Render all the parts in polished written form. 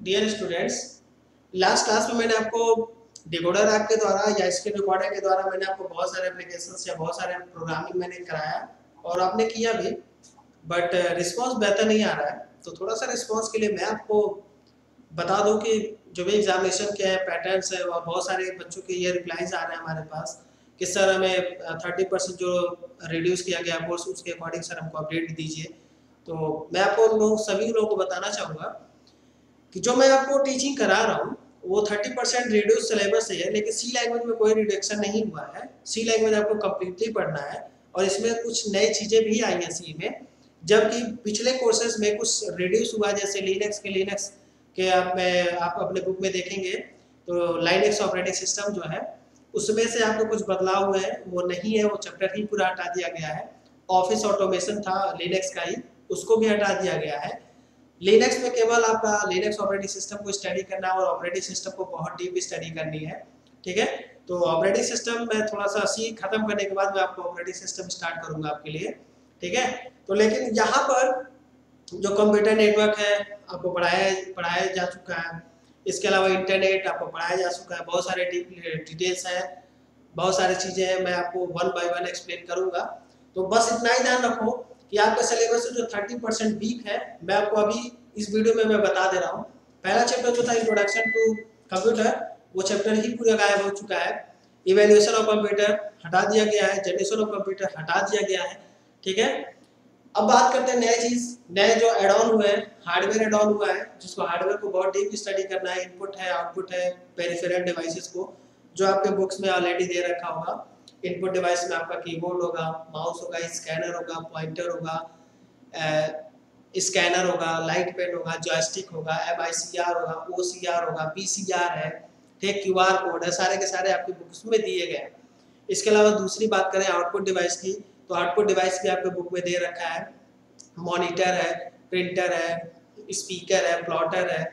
Dear students, last class में मैंने आपको डिकोडर ऐप के द्वारा या स्क्रीन रिकॉर्डर के द्वारा मैंने आपको बहुत सारे एप्लीकेशंस या बहुत सारे प्रोग्रामिंग मैंने कराया और आपने किया भी, बट रिस्पांस बेहतर नहीं आ रहा है। तो थोड़ा सा रिस्पांस के लिए मैं आपको बता दूं कि जो भी एग्जामिनेशन के हैं पैटर्न्स है और बहुत सारे बच्चों के ये रिप्लाईज आ रहे हैं हमारे पास कि सर हमें 30% जो रिड्यूस किया गया कोर्स उसके अकॉर्डिंग सर हमको अपडेट दीजिए। तो मैं आपको सभी लोगों को बताना चाहूँगा कि जो मैं आपको टीचिंग करा रहा हूँ वो 30% रिड्यूस सिलेबस से है, लेकिन सी लैंग्वेज में कोई रिडक्शन नहीं हुआ है। सी लैंग्वेज आपको कम्प्लीटली पढ़ना है और इसमें कुछ नई चीज़ें भी आई हैं सी में, जबकि पिछले कोर्सेज में कुछ रिड्यूस हुआ, जैसे लिनक्स के आप अपने बुक में देखेंगे तो लाइनक्स ऑपरेटिंग सिस्टम जो है उसमें से आपको कुछ बदलाव हुए हैं, वो नहीं है, वो चैप्टर ही पूरा हटा दिया गया है। ऑफिस ऑटोमेशन था लिनक्स का ही, उसको भी हटा दिया गया है। लिनक्स में केवल आपका लिनक्स ऑपरेटिंग सिस्टम को स्टडी करना है और ऑपरेटिंग सिस्टम को बहुत डीप स्टडी करनी है। ठीक है, तो ऑपरेटिंग सिस्टम में थोड़ा सा सी खत्म करने के बाद मैं आपको ऑपरेटिंग सिस्टम स्टार्ट करूंगा आपके लिए। ठीक है, तो लेकिन यहाँ पर जो कंप्यूटर नेटवर्क है आपको पढ़ाया जा चुका है। इसके अलावा इंटरनेट आपको पढ़ाया जा चुका है, बहुत सारे डिटेल्स हैं, बहुत सारी चीज़ें हैं, मैं आपको वन बाय वन एक्सप्लेन करूंगा। तो बस इतना ही ध्यान रखो कि आपका सिलेबस जो 30% वीक है, मैं आपको अभी इस वीडियो में मैं बता दे रहा हूँ। पहला चैप्टर जो था इंट्रोडक्शन टू कंप्यूटर, वो चैप्टर ही पूरा गायब हो चुका है। इवेल्यूएशन ऑफ कंप्यूटर हटा दिया गया है, जनरेशन ऑफ कंप्यूटर हटा दिया गया है। ठीक है, अब बात करते हैं नए चीज, नए जो एड ऑन हुए हैं, हार्डवेयर एड ऑन हुआ है, जिसको हार्डवेयर को बहुत डीप स्टडी करना है। इनपुट है, आउटपुट है, पेरिफेरल डिवाइसेस को जो आपके बुक्स में ऑलरेडी दे रखा होगा। इनपुट डिवाइस में आपका कीबोर्ड होगा, माउस होगा, स्कैनर होगा, पॉइंटर होगा, स्कैनर होगा, लाइट पेन होगा, जॉयस्टिक होगा, MICR होगा, OCR होगा, PCR है, ठीक, QR कोड है, सारे के सारे आपके बुक्स में दिए गए हैं। इसके अलावा दूसरी बात करें आउटपुट डिवाइस की, तो आउटपुट डिवाइस भी आपके बुक में दे रखा है। मॉनिटर है, प्रिंटर है, स्पीकर है, प्लॉटर है।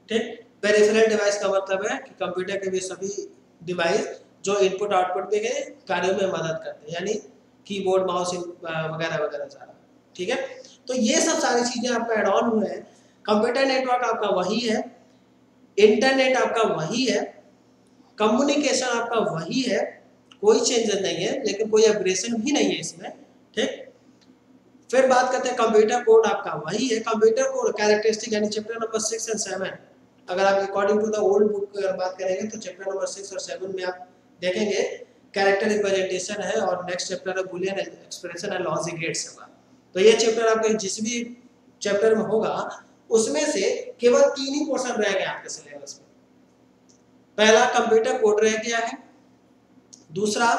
ठीक, पेरिफेरल डिवाइस का मतलब है कि कंप्यूटर के भी सभी डिवाइस जो इनपुट आउटपुट के कार्यों में मदद करते हैं, यानी कीबोर्ड, माउस वगैरह वगैरह सारा। ठीक है, तो ये सब सारी चीजें आपका एड ऑन हुए हैं। कंप्यूटर नेटवर्क आपका वही है, इंटरनेट आपका वही है, कम्युनिकेशन आपका वही है, कोई चेंजेस नहीं है, लेकिन कोई अपग्रेडेशन भी नहीं है इसमें। ठीक, फिर बात करते हैं कंप्यूटर कोड आपका वही है। कंप्यूटर कोड कैरेक्टरिस्टिक यानी चैप्टर नंबर 6 एंड 7, अगर आप according to the old book अगर बात करेंगे तो चैप्टर नंबर 6 और 7 में आप देखेंगे कैरेक्टर रिप्रेजेंटेशन है और नेक्स्ट चैप्टर है Boolean expression and logic gates होगा। तो ये चैप्टर आपके जिस भी चैप्टर में होगा उसमें से केवल 3 ही पोर्शन रह गए आपके सिलेबस में। पहला कंप्यूटर कोड रह गया है, दूसरा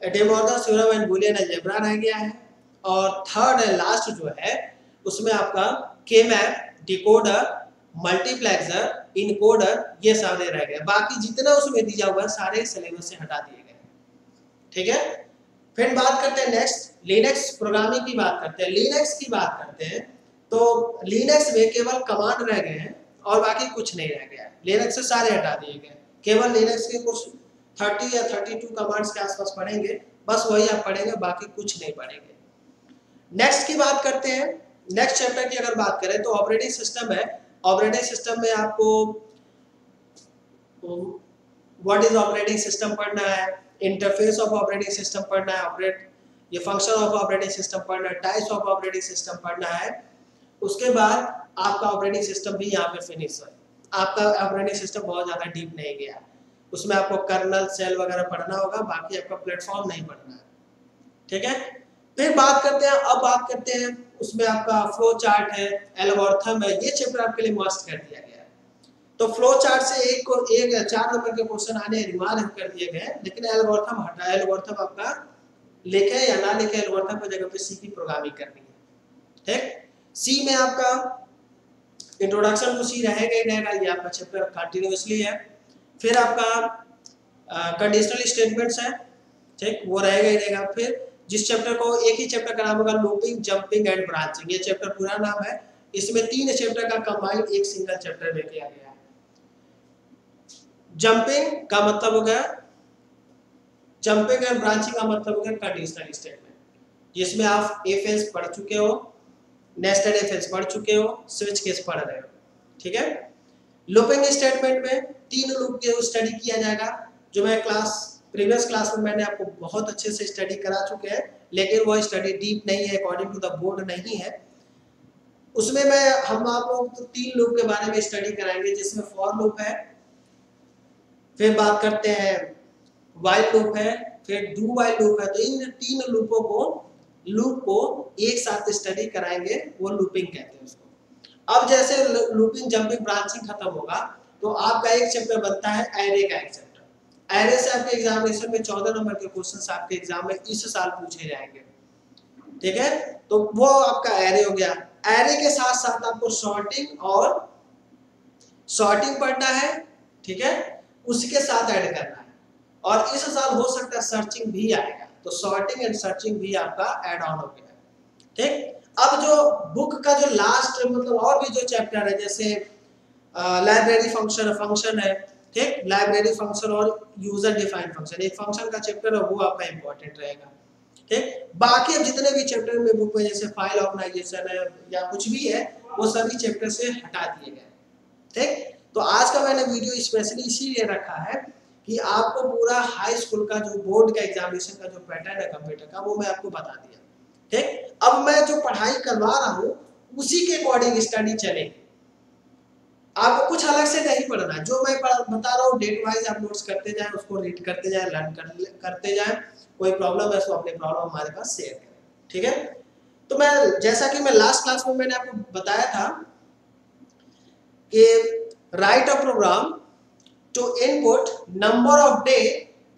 डेमोर्गन थ्योरम एंड बुलियन अलजेब्रा रह गया है, और थर्ड एंड लास्ट जो है उसमें आपका के मैप, डिकोडर, मल्टीप्लेक्सर, इनकोडर, ये सारे रह गए। बाकी जितना उसमें दिया हुआ है सारे सिलेबस से हटा दिए गए। ठीक है, फिर बात करते हैं नेक्स्ट लिनक्स प्रोग्रामिंग की बात करते हैं। लिनक्स की बात करते हैं तो लिनक्स में केवल कमांड रह गए हैं और बाकी कुछ नहीं रह गया है। लिनक्स से सारे हटा दिए गए, केवल लिनक्स के कुछ 30 या 32 कमांड्स के आसपास पढ़ेंगे, बस वही आप पढ़ेंगे, बाकी कुछ नहीं पढ़ेंगे। नेक्स्ट की बात करते हैं, नेक्स्ट चैप्टर की अगर बात करें तो ऑपरेटिंग सिस्टम है। ऑपरेटिंग सिस्टम में आपको व्हाट इज ऑपरेटिंग सिस्टम पढ़ना है, इंटरफेस ऑफ ऑपरेटिंग सिस्टम पढ़ना है, ऑपरेट ये फंक्शन ऑफ ऑपरेटिंग सिस्टम पढ़ना है, टाइप्स ऑफ ऑपरेटिंग सिस्टम पढ़ना है। उसके बाद आपका ऑपरेटिंग सिस्टम भी यहाँ पे फिनिश है। आपका ऑपरेटिंग सिस्टम बहुत ज़्यादा डीप नहीं गया, उसमें आपको कर्नल सेल वगैरह पढ़ना होगा, बाकी आपका प्लेटफॉर्म नहीं पढ़ना है। ठीक है, फिर बात करते हैं, अब बात करते हैं उसमें आपका फ्लो चार्ट है, एल्गोरिथम है, ये चैप्टर आपके लिए मस्ट कर दिया गया है। तो फ्लो चार्ट से एक 4 नंबर के क्वेश्चन आने रिमार्क कर दिए गए, लेकिन एल्गोरिथम हटा, एल्गोरिथम आपका लिखे या ना लिखे, एल्गोरिथम की जगह पे सी की प्रोग्रामिंग करनी है। ठीक, सी में आपका इंट्रोडक्शन टू सी रहेगा ही रहेगा, ये आपका चैप्टर कंटिन्यूअसली है। फिर आपका कंडीशनल स्टेटमेंट्स है, ठीक, वो रहेगा ही रहेगा। फिर जिस चैप्टर को एक ही चैप्टर का नाम होगा लूपिंग, जंपिंग एंड ब्रांचिंग, ये चैप्टर पूरा नाम है। इसमें 3 चैप्टर का कंबाइंड एक सिंगल चैप्टर में किया गया है। जंपिंग का मतलब हो गया, जंपिंग एंड ब्रांचिंग का मतलब हो गया कंडीशनल स्टेटमेंट, जिसमें आप इफ एल्स पढ़ चुके हो, नेस्टेड इफ एल्स पढ़ चुके हो, स्विच केस पढ़ रहे हो। ठीक है, लूपिंग स्टेटमेंट में 3 लूप के स्टडी किया जाएगा, जो मैं प्रीवियस क्लास में मैंने आपको बहुत अच्छे से स्टडी करा चुके हैं, लेकिन वो स्टडी डीप नहीं है, अकॉर्डिंग टू द बोर्ड नहीं है। उसमें हम आप लोग तो 3 लूप के बारे में स्टडी कराएंगे, जिसमें फॉर लूप है, फिर बात करते हैं व्हाइल लूप है, फिर डू व्हाइल लूप है। तो इन 3 लूप को एक साथ स्टडी कराएंगे, वो लूपिंग कहते हैं उसको। अब जैसे लूपिंग जंपिंग ब्रांचिंग खत्म होगा तो आपका एक चैप्टर बनता है एरे का एक चैप्टर। एरे से आपके एग्जामिनेशन में 14 नंबर के क्वेश्चंस आपके एग्जाम में इस साल पूछे जाएंगे, ठीक है। तो वो आपका एरे हो गया। एरे के साथ साथ आपको सॉर्टिंग पढ़ना है, ठीक है, उसके साथ ऐड करना है। और इस साल हो सकता है सर्चिंग भी आएगा, तो सॉर्टिंग एंड सर्चिंग भी आपका ऐड ऑन हो गया, ठीक। अब जो बुक का जो लास्ट मतलब और भी जो चैप्टर है, जैसे लाइब्रेरी फंक्शन है, ठीक, लाइब्रेरी फंक्शन और यूजर डिफाइंड फंक्शन, एक फंक्शन का चैप्टर है, वो आपका इंपॉर्टेंट रहेगा, ठीक। बाकी अब जितने भी चैप्टर में बुक में जैसे फाइल ऑर्गेनाइजेशन है या कुछ भी है, वो सभी चैप्टर से हटा दिए गए, ठीक। तो आज का मैंने वीडियो स्पेशली इसीलिए रखा है कि आपको पूरा हाई स्कूल का जो बोर्ड का एग्जामिनेशन का जो पैटर्न है कंप्यूटर का, वो मैं आपको बता दिया, ठीक। अब मैं जो पढ़ाई करवा रहा हूँ उसी के अकॉर्डिंग स्टडी चलेगी, आपको कुछ अलग से नहीं पढ़ना। जो मैं बता रहा हूँ डेट वाइज आप नोट्स करते जाएं, उसको रीड करते जाएं, लर्न करते जाएं। कोई प्रॉब्लम है तो अपने प्रॉब्लम हमारे पास शेयर करें, ठीक है। तो मैं जैसा कि मैं लास्ट क्लास में मैंने आपको बताया था कि write a program to input number of day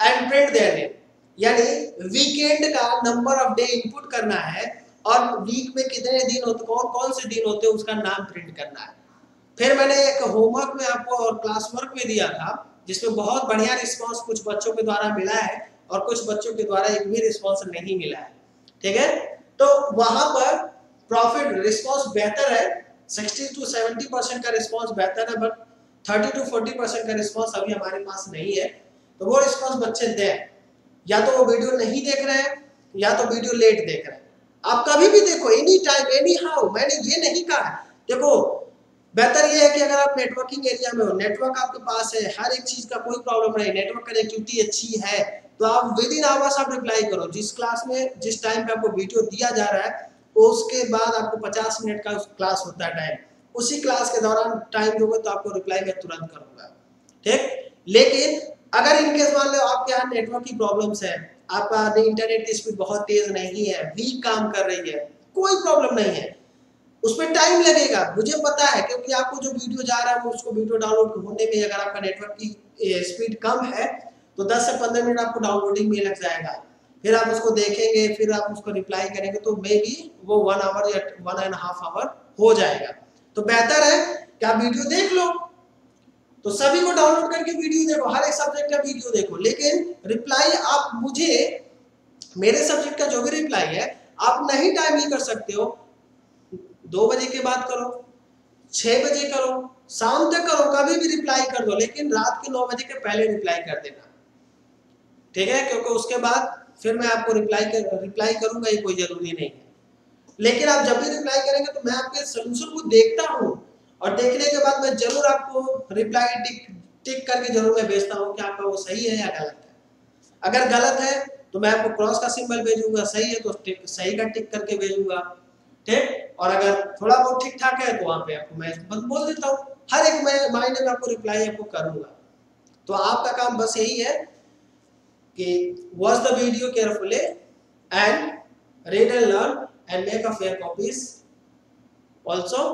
and print their name, यानी वीकेंड का नंबर ऑफ डे इनपुट करना है और वीक में कितने दिन होते, कौन कौन से दिन होते हैं, उसका नाम प्रिंट करना है। फिर मैंने एक होमवर्क में आपको और क्लास वर्क में दिया था, जिसमें बहुत बढ़िया रिस्पांस कुछ बच्चों के द्वारा मिला है और कुछ बच्चों के द्वारा एक भी रिस्पांस नहीं मिला है, ठीक है। तो वहां पर प्रॉफिट रिस्पांस बेहतर है, 60 to 70% का रिस्पांस बेहतर है, बट 30 to 40% का रिस्पांस अभी हमारे पास नहीं है। तो वो रिस्पांस बच्चे दें, या तो वो वीडियो नहीं देख रहे हैं या तो वीडियो लेट देख रहे हैं। आप कभी भी देखो, एनी टाइम एनी हाउ, मैंने ये नहीं कहा। देखो बेहतर ये है कि अगर आप नेटवर्किंग एरिया में हो, नेटवर्क आपके पास है, हर एक चीज का कोई प्रॉब्लम नहीं, नेटवर्क कनेक्टिविटी अच्छी है, तो आप विद इन आवर्स आप रिप्लाई करो। जिस क्लास में जिस टाइम पे आपको वीडियो दिया जा रहा है, उसके बाद आपको 50 मिनट का क्लास होता है टाइम, उसी क्लास के दौरान टाइम दोगे तो आपको रिप्लाई मैं तुरंत करूंगा, ठीक। लेकिन अगर इनकेस मान लो आपके यहाँ नेटवर्क की प्रॉब्लम्स है, आपका इंटरनेट की स्पीड बहुत तेज नहीं है, वीक काम कर रही है, कोई प्रॉब्लम नहीं है, उसमें टाइम लगेगा, मुझे पता है, क्योंकि आपको जो वीडियो जा रहा है उसको वीडियो डाउनलोड होने में अगर आपका नेटवर्क की स्पीड कम है तो 10 से 15 मिनट आपको डाउनलोडिंग में लग जाएगा, फिर आप उसको देखेंगे, फिर आप उसको रिप्लाई करेंगे, तो मे बी वो 1 आवर या 1.5 आवर हो जाएगा। तो बेहतर है कि आप वीडियो देख लो, तो सभी को डाउनलोड करके वीडियो देखो, हर एक सब्जेक्ट का वीडियो देखो, लेकिन रिप्लाई आप मुझे मेरे सब्जेक्ट का जो भी रिप्लाई है आप नहीं टाइमली कर सकते हो, 2 बजे के बाद करो, 6 बजे करो, शाम तक करो, कभी भी रिप्लाई कर दो, लेकिन रात के 9 बजे के पहले रिप्लाई कर देना, ठीक है, क्योंकि उसके बाद फिर मैं आपको रिप्लाई करूंगा, ये कोई जरूरी नहीं है। लेकिन आप जब भी रिप्लाई करेंगे तो मैं आपके सोल्यूशन को देखता हूँ और देखने के बाद मैं जरूर आपको रिप्लाई टिक करके जरूर मैं भेजता हूँ कि आपका वो सही है या गलत है। अगर गलत है तो मैं आपको क्रॉस का सिंबल भेजूंगा, सही है तो सही का टिक करके भेजूंगा, ठीक। और अगर थोड़ा बहुत ठीक ठाक है तो वहां पे आपको मैं बोल देता हूँ, हर एक महीने में आपको रिप्लाई आपको करूंगा। तो आपका काम बस यही है कि watch the video carefully and read and learn and make a fair copies also,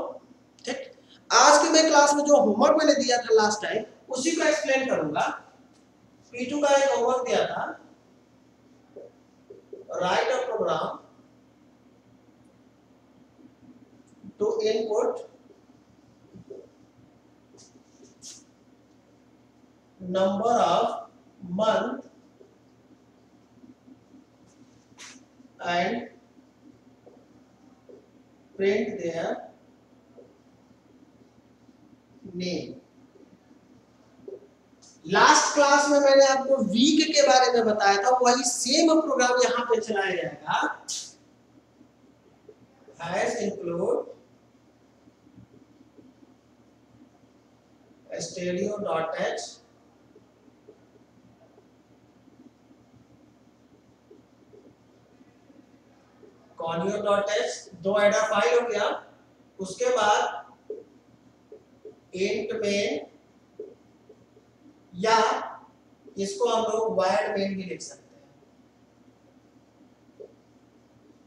ठीक। आज की मैं क्लास में जो होमवर्क मैंने दिया था लास्ट टाइम उसी को एक्सप्लेन करूंगा। P2 का एक होमवर्क दिया था, write a program to input number of month and print their name। Last class में मैंने आपको वीक के बारे में बताया था, वही सेम प्रोग्राम यहां पे चलाया जाएगा। हैश इंक्लूड stereo.h conio.h, दो हेडर फाइल हो गया। उसके बाद इंट में, या इसको हम लोग वायर्ड मेन भी लिख सकते हैं,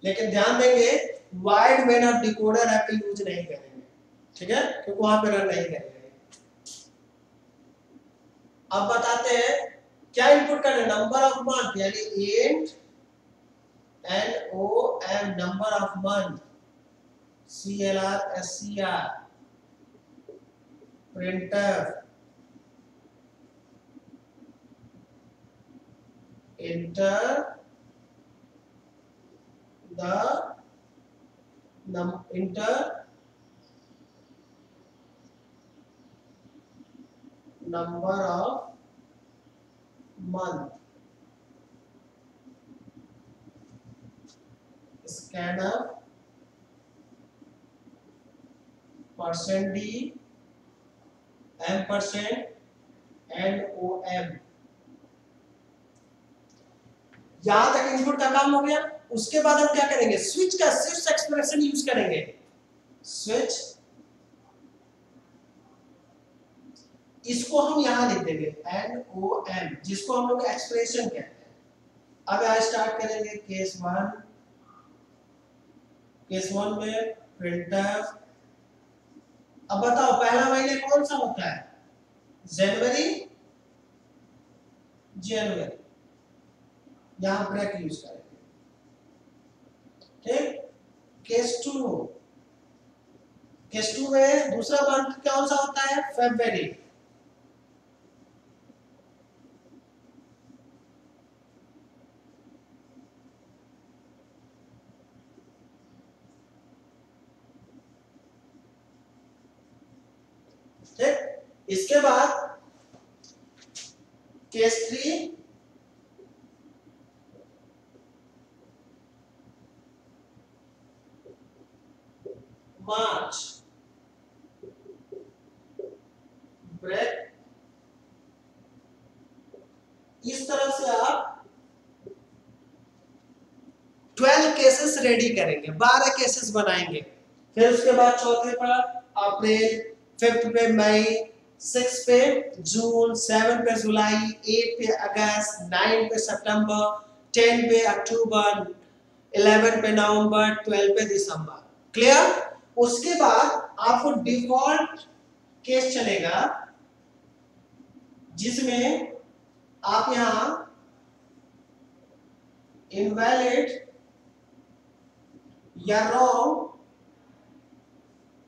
लेकिन ध्यान देंगे वायर्ड मेन आप डिकोडर ऐप पे यूज नहीं करेंगे, ठीक है, क्योंकि वहां पे रन नहीं करेंगे। अब बताते हैं क्या इनपुट करना है, नंबर ऑफ मंथ यानी int NOM number of month, CLR printer enter the enter number of month, scanner %D %M NOM। यहां तक इनपुट का काम हो गया। उसके बाद हम क्या करेंगे, स्विच का स्विच एक्सप्रेशन यूज करेंगे। स्विच, इसको हम यहां लिख देंगे NOM, जिसको हम लोग एक्सप्रेशन कहते हैं। अब यहां स्टार्ट करेंगे केस 1। केस 1 में प्रिंटर। अब बताओ पहला महीने कौन सा होता है, जनवरी, जनवरी, यहां ब्रेक यूज करेंगे, ठीक। केस 2, केस 2 में दूसरा मंथ कौन सा होता है, फरवरी। ठीक, इसके बाद केस 3, मार्च, ब्रेक। इस तरह से आप 12 केसेस रेडी करेंगे, 12 केसेस बनाएंगे। फिर उसके बाद चौथे पर अप्रैल, 5th पे मई, 6 पे जून, 7 पे जुलाई, 8 पे अगस्त, 9 पे सितंबर, 10 पे अक्टूबर, 11 पे नवंबर, 12 पे दिसंबर। क्लियर। उसके बाद आपको डिफॉल्ट केस चलेगा जिसमें आप यहां इनवैलिड या रॉन्ग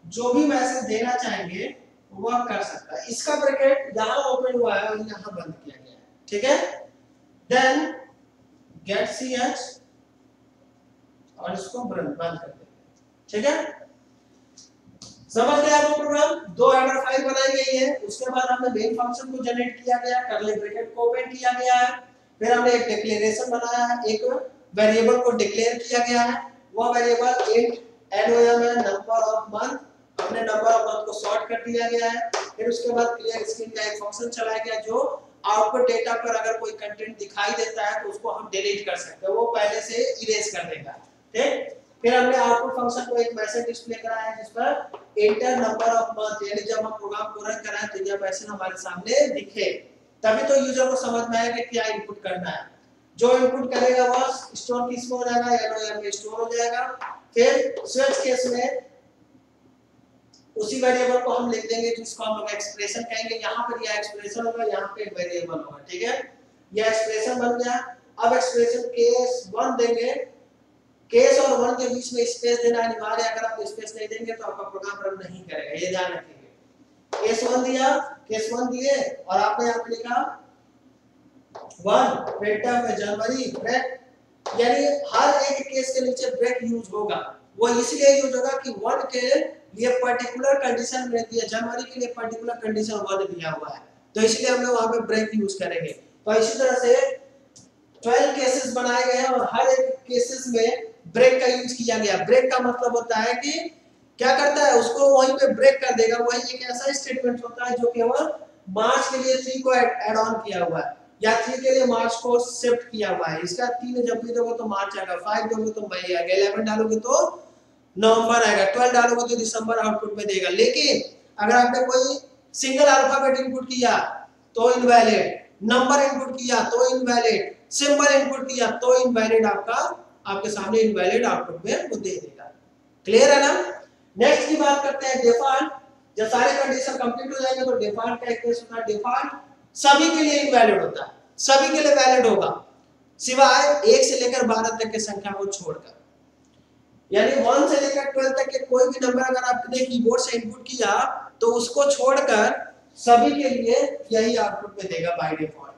जो भी मैसेज देना चाहेंगे वह कर सकता है। इसका ब्रैकेट यहां ओपन हुआ है और यहां बंद किया गया है, ठीक है। देन गेट ch और इसको बंद कर देंगे, ठीक है। समझ गए आपको प्रोग्राम। दो हेडर फाइल बनाई गई है। उसके बाद हमने मेन फंक्शन को जनरेट किया गया, कर्ली ब्रैकेट को ओपन किया गया है। फिर हमने एक डिक्लेरेशन बनाया है, एक वेरिएबल को डिक्लेयर किया गया है। वह वेरिएबल इंट NOM है, नंबर ऑफ मंथ। हमने नंबर ऑफ मंथ को सॉर्ट कर दिया गया है। फिर उसके बाद क्लियर स्क्रीन का एक फंक्शन चलाया गया जो आउटपुट डेटा पर अगर कोई कंटेंट दिखाई देता है तो उसको हम डिलीट कर सकते हैं, वो पहले से इरेज कर देगा, ठीक। फिर हमने आउटपुट फंक्शन को एक मैसेज डिस्प्ले कराया है जिस पर एंटर नंबर ऑफ मंथ, यानी जब हम प्रोग्राम को रन कराएं तो यह मैसेज हमारे सामने दिखे, तभी तो यूजर को समझ में आएगा कि क्या इनपुट करना है। जो इनपुट करेगा वह स्टोर किसमें हो जाएगा, NOM में स्टोर हो जाएगा। फिर स्विच केस में उसी वेरिएबल को हम लिख देंगे जिसको हम लोग एक्सप्रेशन कहेंगे। यहाँ पर यह एक्सप्रेशन होगा, यहाँ पे वेरिएबल होगा, ठीक है। यह एक्सप्रेशन बन गया। अब एक्सप्रेशन केस 1 देंगे। केस और 1 के बीच में स्पेस देना अनिवार्य है। अगर आप स्पेस नहीं देंगे तो आपका प्रोग्राम रन नहीं करेगा, ये ध्यान रखिएगा। केस 1 दिया, केस 1 दिए और आपने यहाँ पे लिखा 1 प्रिंटफ में जनवरी ब्रेक, यानी हर एक केस के नीचे ब्रेक यूज होगा। वो इसलिए यूज होगा कि 1 के लिए पर्टिकुलर कंडीशन में दिया, जनवरी के लिए पर्टिकुलर कंडीशन 1 दिया हुआ है, तो इसलिए हम लोग वहां पे ब्रेक यूज करेंगे। तो इसी तरह से 12 केसेस बनाए गए हैं और हर एक केसेस में ब्रेक का यूज किया गया। ब्रेक का मतलब होता है कि क्या करता है, उसको वहीं पे ब्रेक कर देगा। वही एक ऐसा स्टेटमेंट होता है जो केवल मार्च के लिए 3 को ऐड ऑन किया हुआ है, या 3 के लिए मार्च को शिफ्ट किया हुआ है। इसका 3 जब भी दोगे तो मार्च आएगा, 5 दोगे तो मई आएगा, 11 डालोगे तो नवंबर आएगा, 12 डालोगे तो दिसंबर आउटपुट में देगा। लेकिन अगर आपने कोई सिंगल अल्फाबेट इनपुट किया तो इनवैलिड, नंबर इनपुट किया तो इनवैलिड, सिंबल इनपुट किया तो इनवैलिड, आपका आपके सामने इनवैलिड आउटपुट में वो दे देगा। क्लियर है ना। नेक्स्ट की बात करते हैं डिफॉल्ट। जब सारे कंडीशन कंप्लीट हो जाएंगे तो डिफॉल्ट का एक केस होता है। डिफॉल्ट सभी के लिए इनवैलिड होता है, सभी के लिए वैलिड होगा सिवाय 1 से लेकर 12 तक की संख्या को छोड़कर। यानी 1 से लेकर 12 तक के कोई भी नंबर अगर आपने कीबोर्ड से इनपुट किया तो उसको छोड़कर सभी के लिए यही आउटपुट में देगा बाय डिफॉल्ट।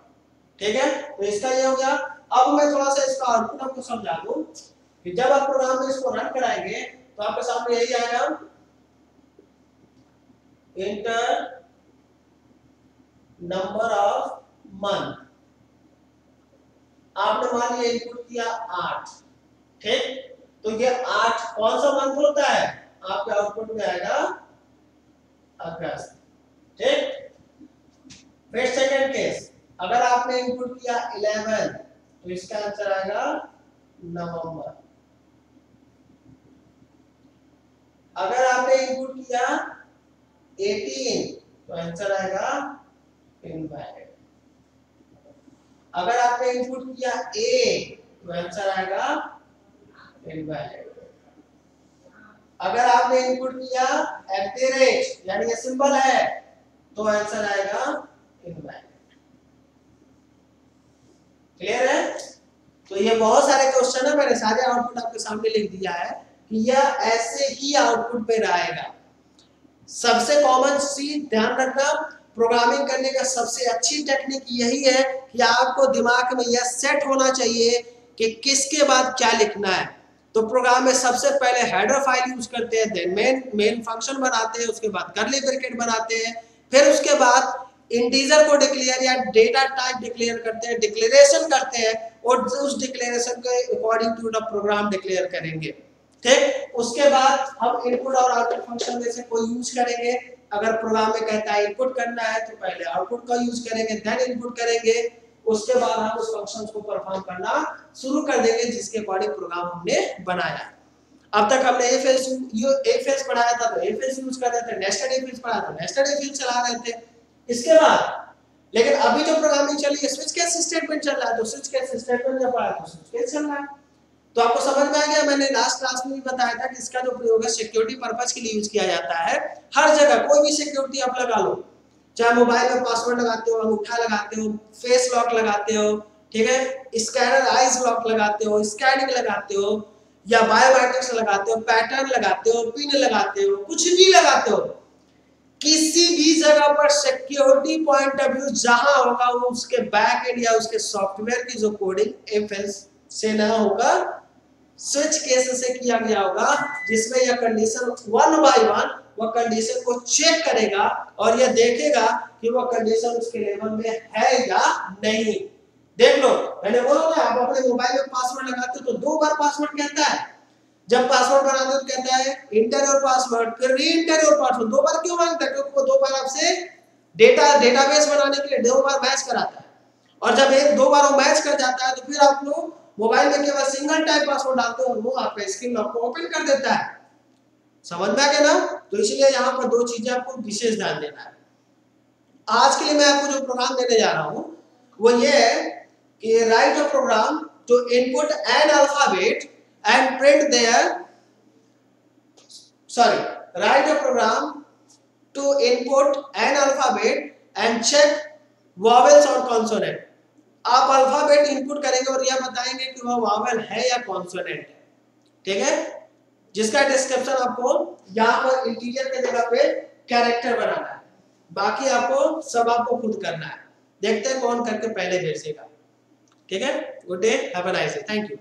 ठीक है, तो इसका ये हो गया। अब मैं थोड़ा सा इसका आउटपुट आपको समझा दूं कि जब आप प्रोग्राम में इसको रन कराएंगे तो आपके सामने यही आएगा, इंटर नंबर ऑफ मंथ। आपने मान लिया इनपुट किया 8, ठीक, तो ये 8 कौन सा मंथ होता है, आपके आउटपुट में आएगा अगस्त। ठीक, फिर सेकंड केस, अगर आपने इनपुट किया 11 तो इसका आंसर आएगा नवंबर। अगर आपने इनपुट किया 18 तो आंसर आएगा इनवैलिड। अगर आपने इनपुट किया A तो आंसर आएगा इनवैलिड। अगर आपने इनपुट किया @ यानी ये सिंबल है तो आंसर आएगा इनवैलिड। क्लियर है। तो ये बहुत सारे क्वेश्चन है, मैंने सारे आउटपुट आपके सामने लिख दिया है कि यह ऐसे ही आउटपुट में रहेगा। सबसे कॉमन सी ध्यान रखना, प्रोग्रामिंग करने का सबसे अच्छी टेक्निक यही है कि आपको दिमाग में यह सेट होना चाहिए कि किसके बाद क्या लिखना है। तो प्रोग्राम में सबसे पहले हेडर फाइल यूज करते हैं, देन मेन फंक्शन बनाते हैं, उसके बाद कर्ली ब्रैकेट बनाते हैं, फिर उसके बाद इंटीजर को डिक्लेयर या डेटा टाइप डिक्लेयर करते हैं, डिक्लेरेशन करते हैं और उस डिक्लेरेशन के according to the program declare करेंगे। ठीक, उसके बाद हम इनपुट और आउटपुट फंक्शन में से कोई यूज करेंगे। अगर प्रोग्राम में कहता है इनपुट करना है तो पहले आउटपुट का यूज करेंगे, देन इनपुट करेंगे, उसके बाद हम उस फंक्शंस को परफॉर्म करना शुरू कर देंगे जिसके अकॉर्डिंग प्रोग्राम हमने बनाया। अब तक हमने इफ एल्स पढ़ाया था तो इफ एल्स यूज कर रहे थे, नेस्टेड इफ एल्स पढ़ाया तो नेस्टेड इफ एल्स चला रहे थे। इसके बाद लेकिन अभी जो प्रोग्रामिंग चल रही है स्विच केस स्टेटमेंट चल रहा है, तो स्विच केस स्टेटमेंट जब पढ़ाया तो स्विच केस चल रहा है। तो आपको समझ में आ गया। मैंने लास्ट क्लास में भी बताया था कि इसका जो प्रयोग है सिक्योरिटी पर्पस के लिए यूज किया जाता है। हर जगह कोई भी सिक्योरिटी आप लगा लो, चाहे मोबाइल में पासवर्ड लगाते हो, अंगूठा लगाते हो, फेस लॉक लगाते हो, ठीक है, स्कैनर आईज लॉक लगाते हो, स्कैनिंग लगाते हो, या बायोमेट्रिक्स लगाते हो, पैटर्न लगाते हो, पिन लगाते हो, कुछ भी लगाते हो, किसी भी जगह पर सिक्योरिटी पॉइंट ऑफ व्यू जहां होगा वो उसके बैक एंड या उसके सॉफ्टवेयर की जो कोडिंग इफ एल्स से ना होगा, स्विच केस से किया गया होगा, जिसमें यह कंडीशन वन बाय वन वह कंडीशन को चेक करेगा और यह देखेगा कि वह कंडीशन उसके लेवल में है या नहीं। देख लो, मैंने बोला ना, आप अपने मोबाइल में पासवर्ड लगाते हो तो 2 बार पासवर्ड कहता है। जब पासवर्ड बनाते हो तो कहता है इंटर योर पासवर्ड, फिर री इंटर योर पासवर्ड। 2 बार क्यों मांगता है? क्योंकि वो 2 बार आपसे डेटाबेस बनाने के लिए 2 बार मैच कराता है, और जब 1-2 बार वो मैच कर जाता है तो फिर आप लोग मोबाइल में केवल सिंगल टाइप पासवर्ड डालते हो और वो आपका स्क्रीन लॉक को ओपन कर देता है। समझ में आ गया ना। तो इसलिए यहाँ पर 2 चीजें आपको विशेष ध्यान देना है। आज के लिए मैं आपको जो प्रोग्राम देने जा रहा हूँ वो ये है कि write a program to input an alphabet and print their write a program to input an alphabet and check vowels और consonant। आप अल्फाबेट इनपुट करेंगे और यह बताएंगे कि वह वावेल है या कॉन्सोनेंट है, ठीक है, जिसका डिस्क्रिप्शन आपको यहाँ पर इंटीजर के जगह पे कैरेक्टर बनाना है, बाकी आपको सब आपको खुद करना है। देखते हैं कौन करके पहले भेजेगा। ठीक है, good day, have a nice day, thank you.